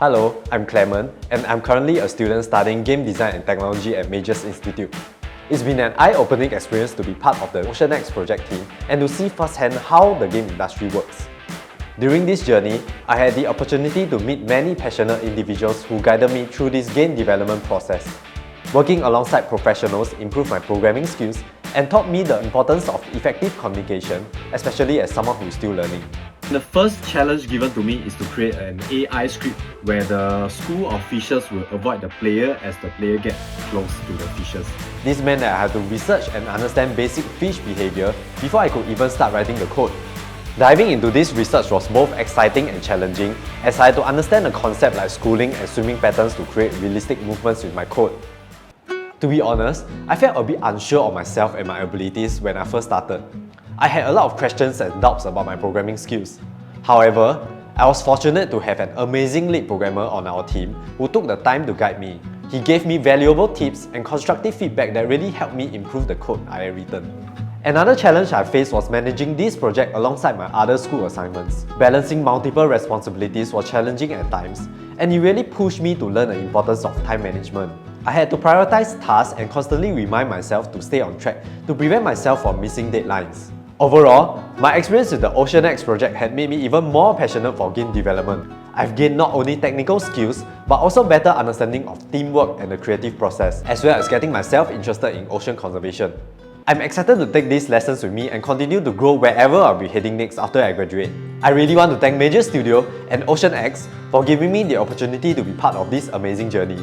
Hello, I'm Clement, and I'm currently a student studying Game Design and Technology at MAGES Institute. It's been an eye-opening experience to be part of the OceanX project team and to see firsthand how the game industry works. During this journey, I had the opportunity to meet many passionate individuals who guided me through this game development process. Working alongside professionals improved my programming skills and taught me the importance of effective communication, especially as someone who is still learning. The first challenge given to me is to create an AI script where the school of fishes will avoid the player as the player gets close to the fishes. This meant that I had to research and understand basic fish behavior before I could even start writing the code. Diving into this research was both exciting and challenging, as I had to understand a concept like schooling and swimming patterns to create realistic movements with my code. To be honest, I felt a bit unsure of myself and my abilities when I first started. I had a lot of questions and doubts about my programming skills. However, I was fortunate to have an amazing lead programmer on our team who took the time to guide me. He gave me valuable tips and constructive feedback that really helped me improve the code I had written. Another challenge I faced was managing this project alongside my other school assignments. Balancing multiple responsibilities was challenging at times, and it really pushed me to learn the importance of time management. I had to prioritize tasks and constantly remind myself to stay on track to prevent myself from missing deadlines. Overall, my experience with the OceanX project had made me even more passionate for game development. I've gained not only technical skills, but also better understanding of teamwork and the creative process, as well as getting myself interested in ocean conservation. I'm excited to take these lessons with me and continue to grow wherever I'll be heading next after I graduate. I really want to thank Major Studio and OceanX for giving me the opportunity to be part of this amazing journey.